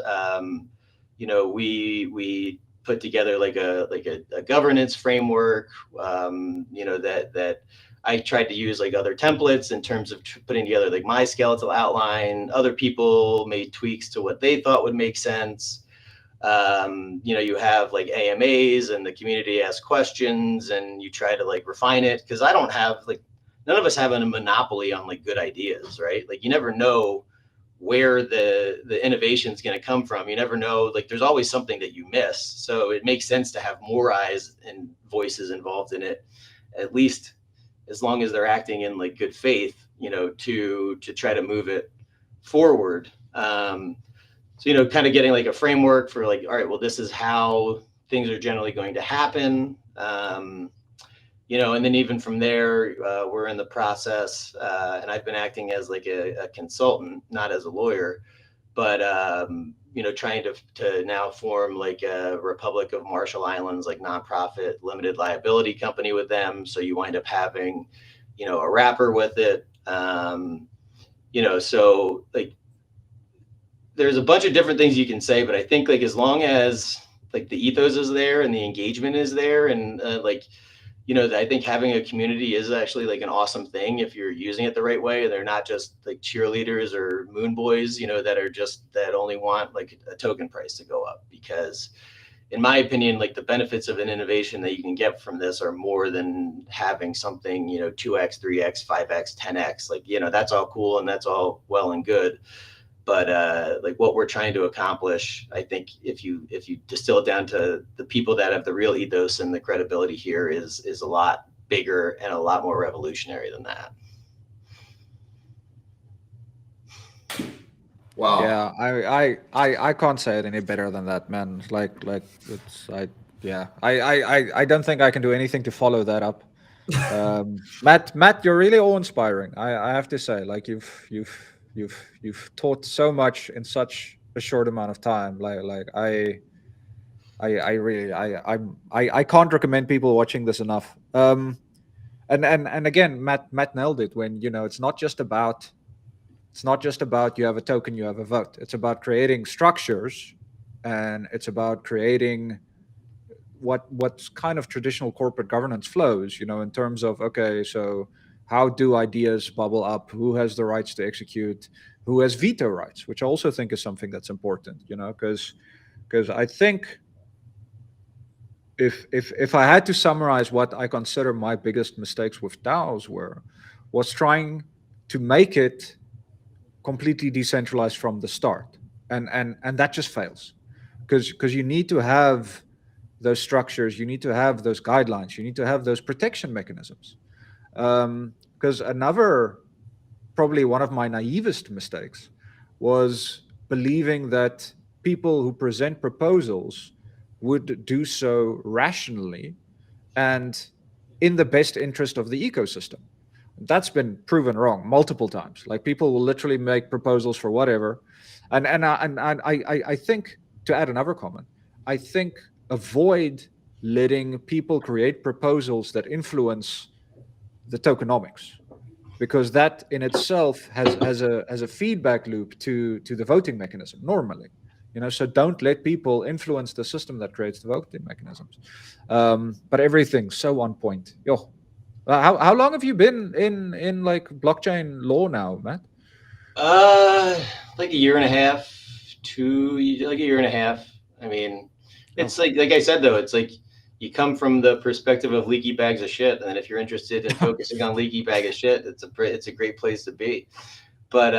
We put together like a governance framework, that I tried to use like other templates in terms of putting together like my skeletal outline. Other people made tweaks to what they thought would make sense. You have like AMAs and the community asks questions and you try to like refine it, because I don't have like, none of us have a monopoly on like good ideas, right? Like you never know where the innovation is going to come from. You never know, like there's always something that you miss. So it makes sense to have more eyes and voices involved in it, at least as long as they're acting in like good faith, to try to move it forward. So, kind of getting like a framework for like, all right, well, this is how things are generally going to happen. And then even from there, we're in the process, and I've been acting as like a consultant, not as a lawyer, but, trying to now form like a Republic of Marshall Islands, like nonprofit limited liability company with them. So you wind up having, a wrapper with it. So like, there's a bunch of different things you can say, but I think like as long as like the ethos is there and the engagement is there, and I think having a community is actually like an awesome thing if you're using it the right way. They're not just like cheerleaders or moon boys, that only want like a token price to go up. Because in my opinion, like the benefits of an innovation that you can get from this are more than having something, 2x, 3x, 5x, 10x. Like, that's all cool and that's all well and good. But like what we're trying to accomplish, I think if you distill it down to the people that have the real ethos and the credibility here, is a lot bigger and a lot more revolutionary than that. Wow. Yeah, I can't say it any better than that, man. Like it's I don't think I can do anything to follow that up. Matt, you're really awe-inspiring. I have to say, like you've taught so much in such a short amount of time. I really I can't recommend people watching this enough. And again, Matt nailed it when it's not just about you have a token, you have a vote. It's about creating structures, and it's about creating what's kind of traditional corporate governance flows, in terms of, okay, so how do ideas bubble up? Who has the rights to execute? Who has veto rights? Which I also think is something that's important, because I think if I had to summarize what I consider my biggest mistakes with DAOs was trying to make it completely decentralized from the start, and that just fails, because you need to have those structures, you need to have those guidelines, you need to have those protection mechanisms. Because probably one of my naivest mistakes was believing that people who present proposals would do so rationally and in the best interest of the ecosystem. That's been proven wrong multiple times. Like people will literally make proposals for whatever, and I think, to add another comment, I think avoid letting people create proposals that influence the tokenomics, because that in itself has a feedback loop to the voting mechanism normally. So don't let people influence the system that creates the voting mechanisms. But everything's so on point. Yo, how long have you been in like blockchain law now, Matt? Uh, like a year and a half, like a year and a half. I mean, it's like I said though, it's like you come from the perspective of leaky bags of shit, and if you're interested in focusing on leaky bag of shit, it's a great place to be. But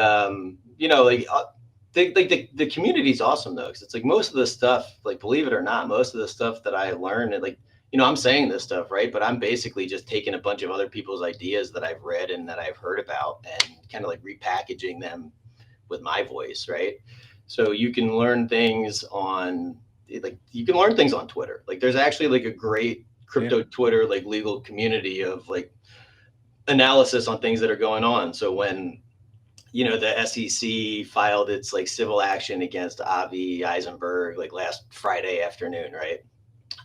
like the community's awesome though, because it's like most of the stuff, like believe it or not, most of the stuff that I learned, and like I'm saying this stuff, right? But I'm basically just taking a bunch of other people's ideas that I've read and that I've heard about, and kind of like repackaging them with my voice, right? So you can learn things on Twitter. Like there's actually like a great crypto Twitter, like legal community of like analysis on things that are going on. So when the SEC filed its like civil action against Avi Eisenberg like last Friday afternoon, right?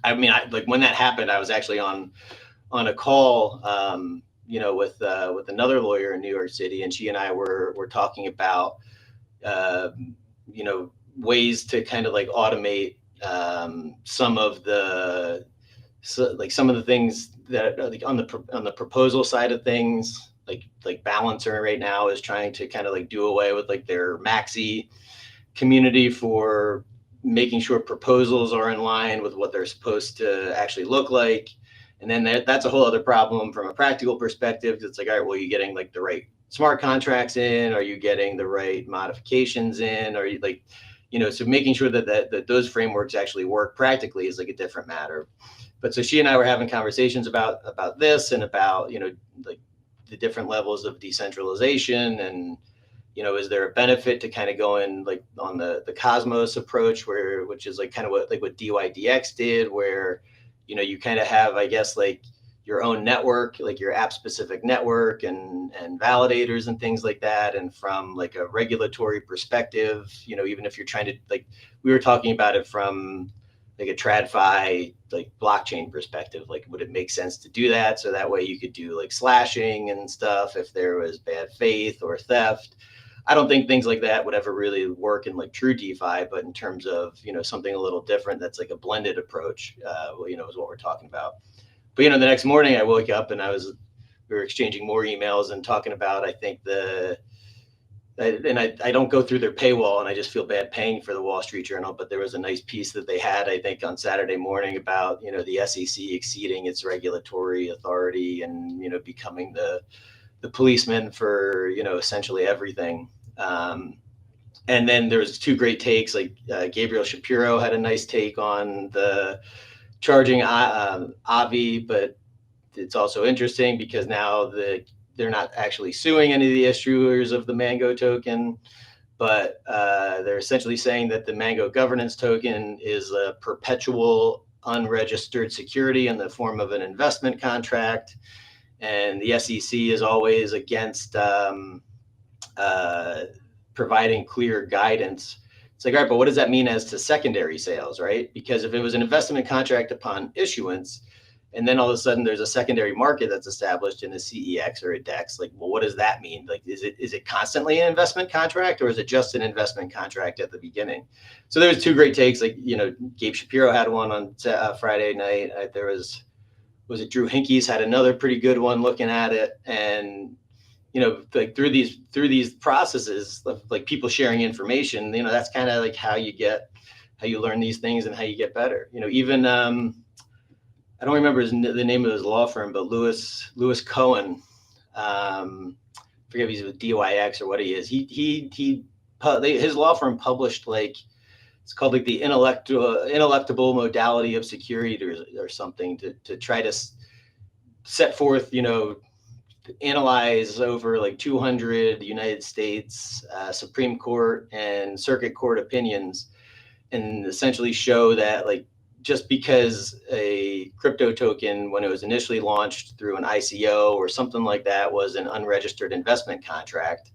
I mean, like when that happened, I was actually on a call, with another lawyer in New York City, and she and I were talking about, uh, ways to kind of like automate some of the things that like on the proposal side of things. Like Balancer right now is trying to kind of like do away with like their Maxi community for making sure proposals are in line with what they're supposed to actually look like. And then that's a whole other problem from a practical perspective. It's like, all right, well, are you getting like the right smart contracts in? Are you getting the right modifications in? Are you like, so making sure that those frameworks actually work practically is like a different matter. But so she and I were having conversations about this and about, like the different levels of decentralization, and is there a benefit to kind of going like on the Cosmos approach, which is like kind of what DYDX did, where you kind of have, I guess, like your own network, like your app specific network and validators and things like that. And from like a regulatory perspective, even if you're trying to, like, we were talking about it from like a TradFi like blockchain perspective, like would it make sense to do that, so that way you could do like slashing and stuff if there was bad faith or theft. I don't think things like that would ever really work in like true DeFi, but in terms of something a little different that's like a blended approach, is what we're talking about. But the next morning I woke up and we were exchanging more emails and talking about, I think I don't go through their paywall, and I just feel bad paying for the Wall Street Journal, but there was a nice piece that they had, I think, on Saturday morning about the SEC exceeding its regulatory authority and becoming the policeman for essentially everything. And then there was two great takes, like Gabriel Shapiro had a nice take on the charging Avi, but it's also interesting because now they're not actually suing any of the issuers of the Mango token, but they're essentially saying that the Mango governance token is a perpetual unregistered security in the form of an investment contract. And the SEC is always against providing clear guidance. It's like, all right, but what does that mean as to secondary sales, right? Because if it was an investment contract upon issuance, and then all of a sudden there's a secondary market that's established in a CEX or a DEX, like, well, what does that mean? Like, is it constantly an investment contract, or is it just an investment contract at the beginning? So there's two great takes. Like, Gabe Shapiro had one on Friday night. There was it Drew Hinkey's had another pretty good one looking at it. And like through these processes of like people sharing information, that's kind of like how you learn these things and how you get better. Even I don't remember the name of his law firm, but Lewis Cohen, forget if he's with DYX or what he is. His law firm published like, it's called like the ineluctable modality of security or something to try to set forth, analyze over like 200 United States Supreme Court and Circuit Court opinions, and essentially show that like just because a crypto token, when it was initially launched through an ICO or something like that, was an unregistered investment contract,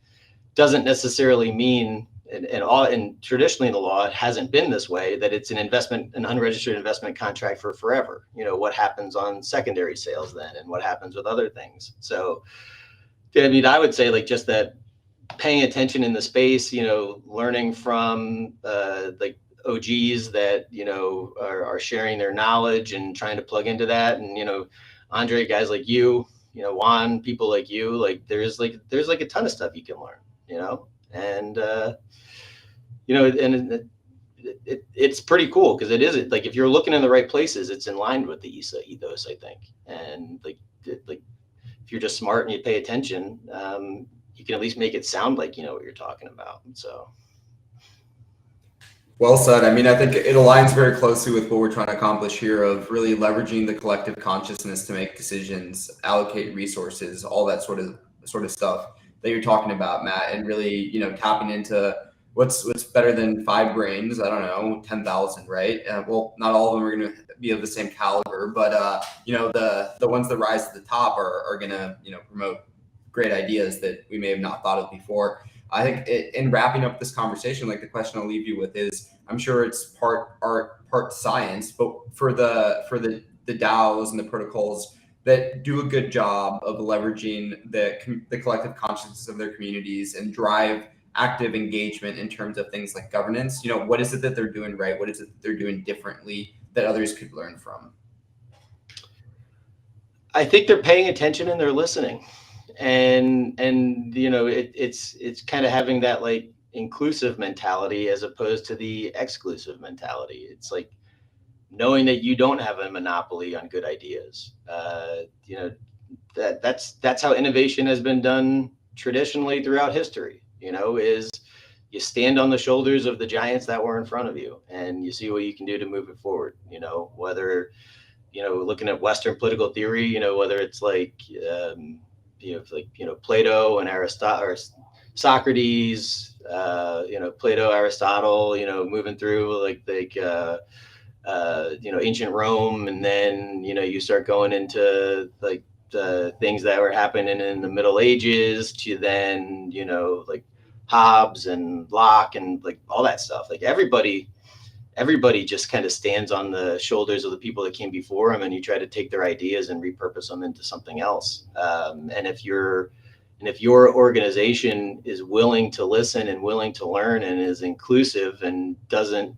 doesn't necessarily mean, and traditionally in the law, it hasn't been this way, that it's an unregistered investment contract for forever. What happens on secondary sales then, and what happens with other things. So, I mean, I would say like just that paying attention in the space, learning from like OGs that, are sharing their knowledge and trying to plug into that. And, Andre, guys like you, Juan, people like you, like there's like a ton of stuff you can learn, and, and it's pretty cool because it is like, if you're looking in the right places, it's in line with the ESA ethos, I think. And like if you're just smart and you pay attention, you can at least make it sound like you know what you're talking about. So. Well said. I mean, I think it aligns very closely with what we're trying to accomplish here of really leveraging the collective consciousness to make decisions, allocate resources, all that sort of stuff that you're talking about, Matt, and really, tapping into what's better than 5 brains. I don't know, 10,000, right? Well, not all of them are going to be of the same caliber, but the ones that rise to the top are going to, promote great ideas that we may have not thought of before. I think in wrapping up this conversation, like the question I'll leave you with is, I'm sure it's part art, part science, but for the DAOs and the protocols that do a good job of leveraging the collective consciousness of their communities and drive active engagement in terms of things like governance, what is it that they're doing right? What is it that they're doing differently that others could learn from? I think they're paying attention and they're listening. And it's kind of having that like inclusive mentality as opposed to the exclusive mentality. It's like knowing that you don't have a monopoly on good ideas. That's how innovation has been done traditionally throughout history. Is you stand on the shoulders of the giants that were in front of you and you see what you can do to move it forward. Whether looking at Western political theory, whether it's like Plato and Aristotle, or Socrates, Plato, Aristotle, moving through ancient Rome, and then you start going into like the things that were happening in the Middle Ages to then like Hobbes and Locke and like all that stuff. Like everybody just kind of stands on the shoulders of the people that came before them, and you try to take their ideas and repurpose them into something else. And if your organization is willing to listen and willing to learn and is inclusive and doesn't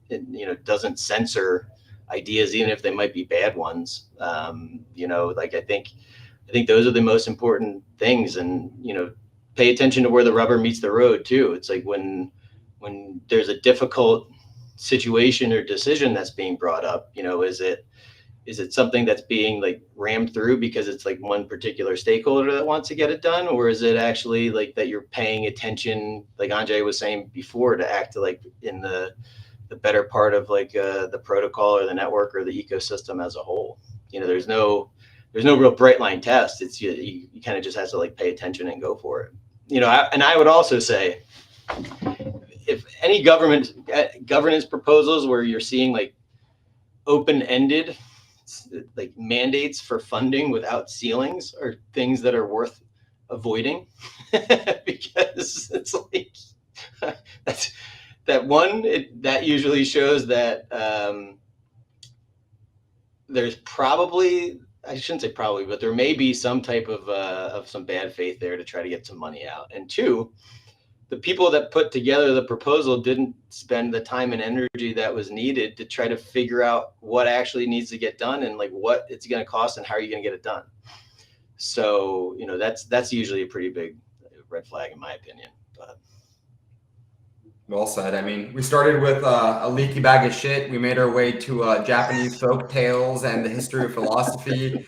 censor ideas, even if they might be bad ones, like I think those are the most important things. And pay attention to where the rubber meets the road too. It's like when there's a difficult situation or decision that's being brought up, is it something that's being like rammed through because it's like one particular stakeholder that wants to get it done, or is it actually like that you're paying attention, like Andre was saying before, to act like in the better part of like the protocol or the network or the ecosystem as a whole? There's no real bright line test. It's you kind of just have to like pay attention and go for it. And I would also say, if any governance proposals where you're seeing like open-ended like mandates for funding without ceilings are things that are worth avoiding, because it's like that usually shows that there's probably, I shouldn't say probably, but there may be some type of some bad faith there to try to get some money out. And 2, the people that put together the proposal didn't spend the time and energy that was needed to try to figure out what actually needs to get done and like what it's going to cost and how are you going to get it done. So, that's usually a pretty big red flag in my opinion. But. Well said. I mean, we started with a leaky bag of shit. We made our way to Japanese folk tales and the history of philosophy.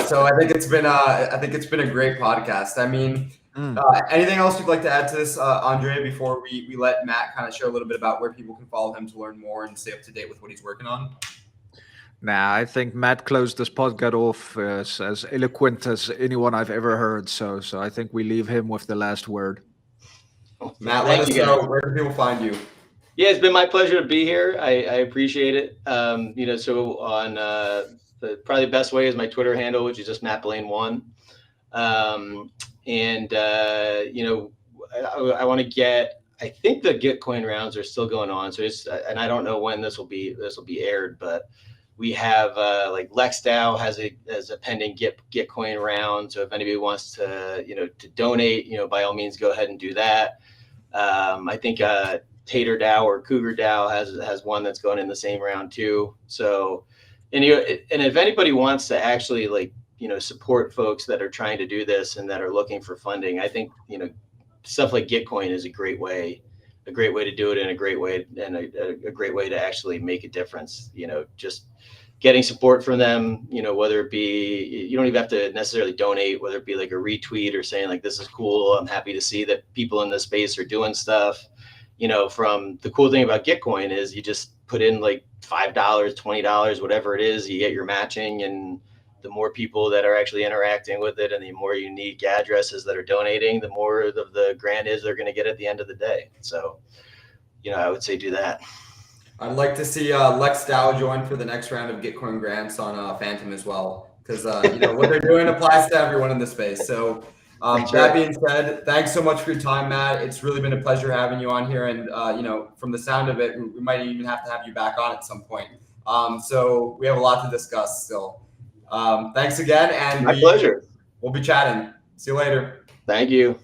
So I think it's been a great podcast. I mean, anything else you'd like to add to this, Andre, before we let Matt kind of share a little bit about where people can follow him to learn more and stay up to date with what he's working on? Nah, I think Matt closed this podcast off as eloquent as anyone I've ever heard. So I think we leave him with the last word. Matt, let us know, where can people find you? Yeah, it's been my pleasure to be here. I appreciate it. So on probably the best way is my Twitter handle, which is just Matt Blaine 1. And I want to get. I think the Gitcoin rounds are still going on. So and I don't know when this will be aired, but we have like Lex DAO has a pending Gitcoin round. So if anybody wants to to donate, by all means go ahead and do that. I think Tater DAO or Cougar DAO has one that's going in the same round too. So, and if anybody wants to actually support folks that are trying to do this and that are looking for funding, I think stuff like Gitcoin is a great way to do it, and a great way to actually make a difference. Just getting support from them, whether it be, you don't even have to necessarily donate, whether it be like a retweet or saying like, this is cool, I'm happy to see that people in this space are doing stuff. From the cool thing about Gitcoin is you just put in like $5, $20, whatever it is, you get your matching, and the more people that are actually interacting with it and the more unique addresses that are donating, the more of the grant is they're going to get at the end of the day. So, I would say do that. I'd like to see Lex DAO join for the next round of Gitcoin grants on Phantom as well, because what they're doing applies to everyone in the space. So that being said, thanks so much for your time, Matt. It's really been a pleasure having you on here, and from the sound of it, we might even have to have you back on at some point. So we have a lot to discuss still. Thanks again, and My pleasure. We'll be chatting. See you later. Thank you.